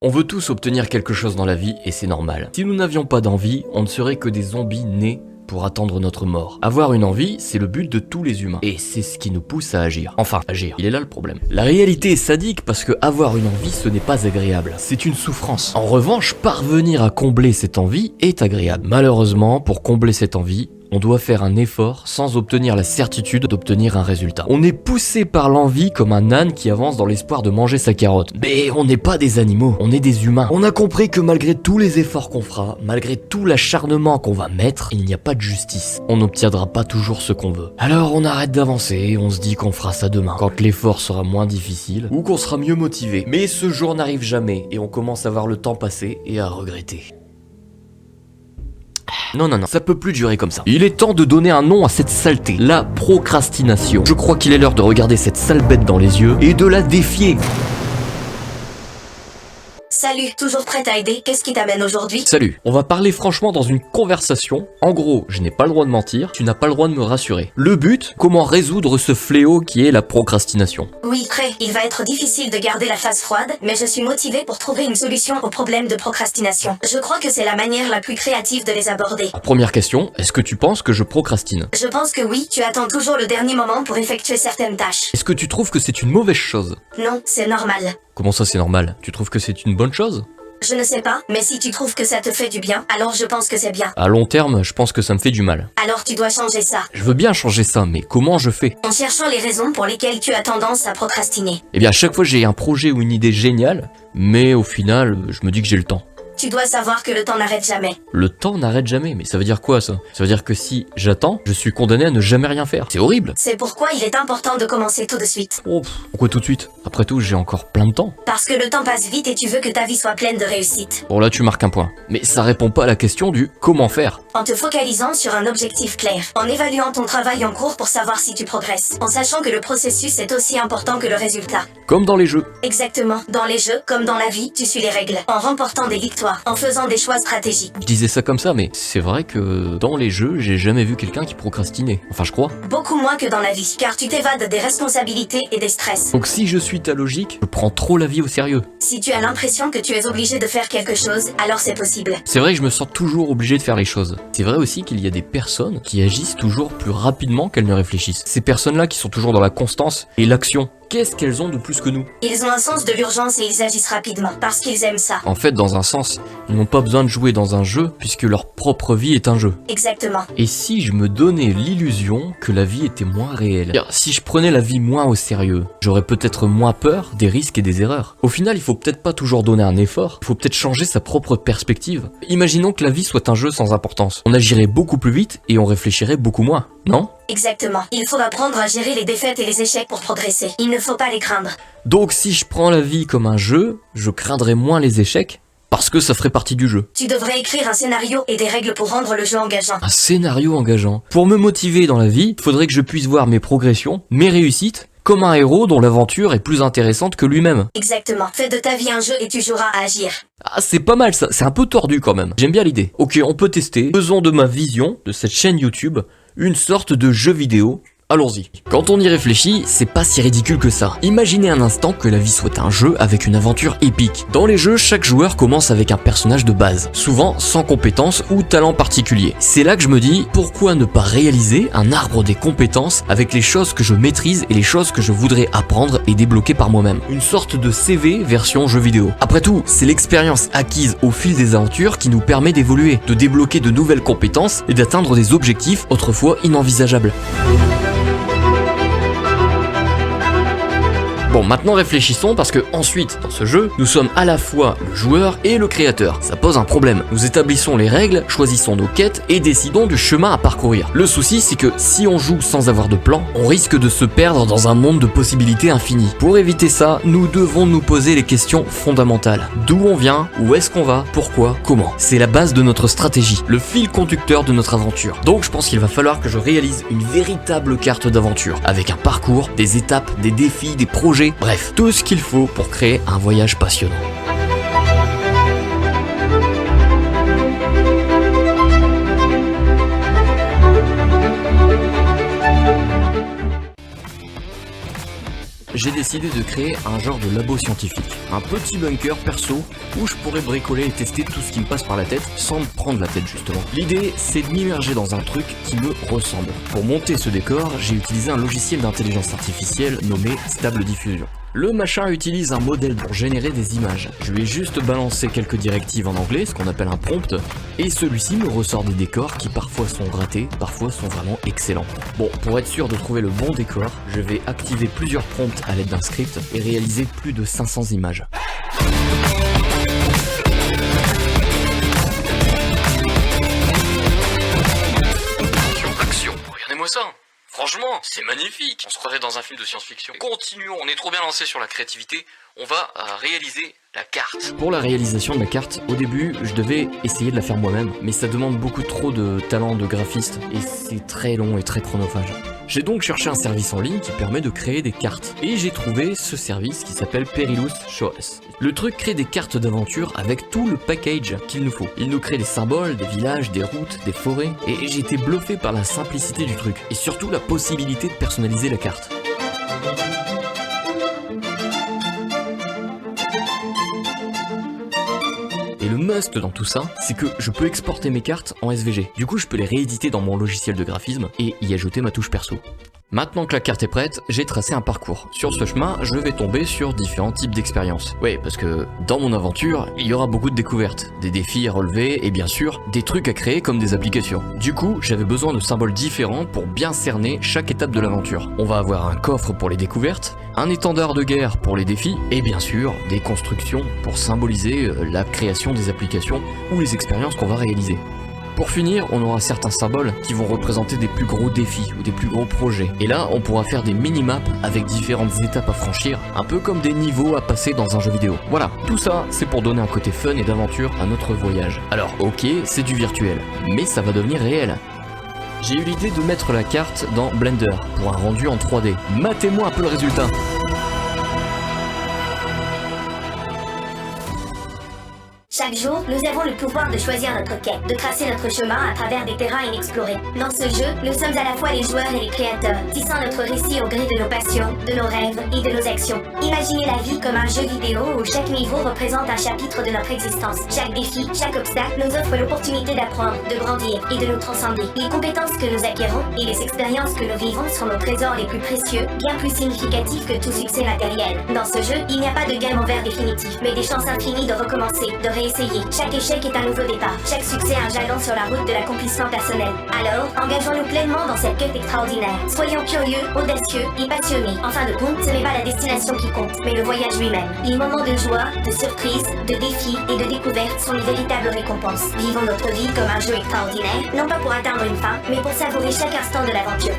On veut tous obtenir quelque chose dans la vie et c'est normal. Si nous n'avions pas d'envie, on ne serait que des zombies nés pour attendre notre mort. Avoir une envie, c'est le but de tous les humains. Et c'est ce qui nous pousse à agir. Enfin, agir. Il est là le problème. La réalité est sadique parce que avoir une envie, ce n'est pas agréable. C'est une souffrance. En revanche, parvenir à combler cette envie est agréable. Malheureusement, pour combler cette envie, on doit faire un effort sans obtenir la certitude d'obtenir un résultat. On est poussé par l'envie comme un âne qui avance dans l'espoir de manger sa carotte. Mais on n'est pas des animaux, on est des humains. On a compris que malgré tous les efforts qu'on fera, malgré tout l'acharnement qu'on va mettre, il n'y a pas de justice. On n'obtiendra pas toujours ce qu'on veut. Alors on arrête d'avancer, on se dit qu'on fera ça demain, quand l'effort sera moins difficile, ou qu'on sera mieux motivé. Mais ce jour n'arrive jamais, et on commence à voir le temps passer et à regretter. Non, ça peut plus durer comme ça. Il est temps de donner un nom à cette saleté, la procrastination. Je crois qu'il est l'heure de regarder cette sale bête dans les yeux et de la défier. Salut, toujours prête à aider, qu'est-ce qui t'amène aujourd'hui? Salut, on va parler franchement dans une conversation. En gros, je n'ai pas le droit de mentir, tu n'as pas le droit de me rassurer. Le but, comment résoudre ce fléau qui est la procrastination. Oui, très, il va être difficile de garder la face froide, mais je suis motivée pour trouver une solution au problème de procrastination. Je crois que c'est la manière la plus créative de les aborder. Première question, est-ce que tu penses que je procrastine? Je pense que oui, tu attends toujours le dernier moment pour effectuer certaines tâches. Est-ce que tu trouves que c'est une mauvaise chose? Non, c'est normal. Comment ça c'est normal? Tu trouves que c'est une bonne chose? Je ne sais pas, mais si tu trouves que ça te fait du bien, alors je pense que c'est bien. À long terme, je pense que ça me fait du mal. Alors tu dois changer ça. Je veux bien changer ça, mais comment je fais? En cherchant les raisons pour lesquelles tu as tendance à procrastiner. Eh bien, à chaque fois j'ai un projet ou une idée géniale, mais au final, je me dis que j'ai le temps. Tu dois savoir que le temps n'arrête jamais. Le temps n'arrête jamais, mais ça veut dire quoi ça? Ça veut dire que si j'attends, je suis condamné à ne jamais rien faire. C'est horrible. C'est pourquoi il est important de commencer tout de suite. Oh, pourquoi tout de suite? Après tout, j'ai encore plein de temps. Parce que le temps passe vite et tu veux que ta vie soit pleine de réussite. Bon là, tu marques un point. Mais ça répond pas à la question du comment faire. En te focalisant sur un objectif clair, en évaluant ton travail en cours pour savoir si tu progresses, en sachant que le processus est aussi important que le résultat. Comme dans les jeux. Exactement, dans les jeux, comme dans la vie, tu suis les règles, en remportant des victoires, en faisant des choix stratégiques. Je disais ça comme ça, mais c'est vrai que dans les jeux, j'ai jamais vu quelqu'un qui procrastinait. Enfin, je crois. Beaucoup moins que dans la vie, car tu t'évades des responsabilités et des stress. Donc si je suis ta logique, je prends trop la vie au sérieux. Si tu as l'impression que tu es obligé de faire quelque chose, alors c'est possible. C'est vrai que je me sens toujours obligé de faire les choses. C'est vrai aussi qu'il y a des personnes qui agissent toujours plus rapidement qu'elles ne réfléchissent. Ces personnes-là qui sont toujours dans la constance et l'action. Qu'est-ce qu'elles ont de plus que nous? Ils ont un sens de l'urgence et ils agissent rapidement, parce qu'ils aiment ça. En fait, dans un sens, ils n'ont pas besoin de jouer dans un jeu, puisque leur propre vie est un jeu. Exactement. Et si je me donnais l'illusion que la vie était moins réelle? Si je prenais la vie moins au sérieux, j'aurais peut-être moins peur des risques et des erreurs. Au final, il faut peut-être pas toujours donner un effort, il faut peut-être changer sa propre perspective. Imaginons que la vie soit un jeu sans importance. On agirait beaucoup plus vite et on réfléchirait beaucoup moins, non? Exactement. Il faut apprendre à gérer les défaites et les échecs pour progresser. Il ne faut pas les craindre. Donc si je prends la vie comme un jeu, je craindrais moins les échecs, parce que ça ferait partie du jeu. Tu devrais écrire un scénario et des règles pour rendre le jeu engageant. Un scénario engageant. Pour me motiver dans la vie, il faudrait que je puisse voir mes progressions, mes réussites, comme un héros dont l'aventure est plus intéressante que lui-même. Exactement. Fais de ta vie un jeu et tu joueras à agir. Ah, c'est pas mal ça, c'est un peu tordu quand même. J'aime bien l'idée. Ok, on peut tester. Faisons de ma vision, de cette chaîne YouTube, une sorte de jeu vidéo. Allons-y. Quand on y réfléchit, c'est pas si ridicule que ça. Imaginez un instant que la vie soit un jeu avec une aventure épique. Dans les jeux, chaque joueur commence avec un personnage de base, souvent sans compétences ou talent particulier. C'est là que je me dis, pourquoi ne pas réaliser un arbre des compétences avec les choses que je maîtrise et les choses que je voudrais apprendre et débloquer par moi-même. Une sorte de CV version jeu vidéo. Après tout, c'est l'expérience acquise au fil des aventures qui nous permet d'évoluer, de débloquer de nouvelles compétences et d'atteindre des objectifs autrefois inenvisageables. Bon, maintenant réfléchissons parce que ensuite, dans ce jeu, nous sommes à la fois le joueur et le créateur. Ça pose un problème. Nous établissons les règles, choisissons nos quêtes et décidons du chemin à parcourir. Le souci, c'est que si on joue sans avoir de plan, on risque de se perdre dans un monde de possibilités infinies. Pour éviter ça, nous devons nous poser les questions fondamentales. D'où on vient? Où est-ce qu'on va? Pourquoi? Comment? C'est la base de notre stratégie, le fil conducteur de notre aventure. Donc je pense qu'il va falloir que je réalise une véritable carte d'aventure, avec un parcours, des étapes, des défis, des projets, bref, tout ce qu'il faut pour créer un voyage passionnant. j'ai décidé de créer un genre de labo scientifique. Un petit bunker perso où je pourrais bricoler et tester tout ce qui me passe par la tête sans me prendre la tête justement. L'idée, c'est de m'immerger dans un truc qui me ressemble. Pour monter ce décor, j'ai utilisé un logiciel d'intelligence artificielle nommé Stable Diffusion. Le machin utilise un modèle pour générer des images. Je lui ai juste balancé quelques directives en anglais, ce qu'on appelle un prompt, et celui-ci me ressort des décors qui parfois sont ratés, parfois sont vraiment excellents. Bon, pour être sûr de trouver le bon décor, je vais activer plusieurs prompts à l'aide d'un script et réaliser plus de 500 images. Action, regardez-moi ça! Franchement, c'est magnifique. On se croirait dans un film de science-fiction. Continuons, on est trop bien lancé sur la créativité. On va réaliser la carte. Pour la réalisation de la carte, au début, je devais essayer de la faire moi-même, mais ça demande beaucoup trop de talent de graphiste et c'est très long et très chronophage. J'ai donc cherché un service en ligne qui permet de créer des cartes et j'ai trouvé ce service qui s'appelle Perilous Shows. Le truc crée des cartes d'aventure avec tout le package qu'il nous faut. Il nous crée des symboles, des villages, des routes, des forêts et j'ai été bluffé par la simplicité du truc et surtout la possibilité de personnaliser la carte. Et le must dans tout ça, c'est que je peux exporter mes cartes en SVG. Du coup, je peux les rééditer dans mon logiciel de graphisme et y ajouter ma touche perso. Maintenant que la carte est prête, j'ai tracé un parcours. Sur ce chemin, je vais tomber sur différents types d'expériences. Ouais, parce que dans mon aventure, il y aura beaucoup de découvertes, des défis à relever et bien sûr, des trucs à créer comme des applications. Du coup, j'avais besoin de symboles différents pour bien cerner chaque étape de l'aventure. On va avoir un coffre pour les découvertes, un étendard de guerre pour les défis et bien sûr, des constructions pour symboliser la création des applications ou les expériences qu'on va réaliser. Pour finir, on aura certains symboles qui vont représenter des plus gros défis ou des plus gros projets. Et là, on pourra faire des mini-maps avec différentes étapes à franchir, un peu comme des niveaux à passer dans un jeu vidéo. Voilà, tout ça, c'est pour donner un côté fun et d'aventure à notre voyage. Alors ok, c'est du virtuel, mais ça va devenir réel. J'ai eu l'idée de mettre la carte dans Blender pour un rendu en 3D. Matez-moi un peu le résultat. Chaque jour, nous avons le pouvoir de choisir notre quête, de tracer notre chemin à travers des terrains inexplorés. Dans ce jeu, nous sommes à la fois les joueurs et les créateurs, tissant notre récit au gré de nos passions, de nos rêves et de nos actions. Imaginez la vie comme un jeu vidéo où chaque niveau représente un chapitre de notre existence. Chaque défi, chaque obstacle nous offre l'opportunité d'apprendre, de grandir et de nous transcender. Les compétences que nous acquérons et les expériences que nous vivons sont nos trésors les plus précieux, bien plus significatifs que tout succès matériel. Dans ce jeu, il n'y a pas de game over définitif, mais des chances infinies de recommencer, de réessayer. Chaque échec est un nouveau départ. Chaque succès un jalon sur la route de l'accomplissement personnel. Alors, engageons-nous pleinement dans cette quête extraordinaire. Soyons curieux, audacieux et passionnés. En fin de compte, ce n'est pas la destination qui compte, mais le voyage lui-même. Les moments de joie, de surprise, de défis et de découverte sont les véritables récompenses. Vivons notre vie comme un jeu extraordinaire, non pas pour atteindre une fin, mais pour savourer chaque instant de l'aventure.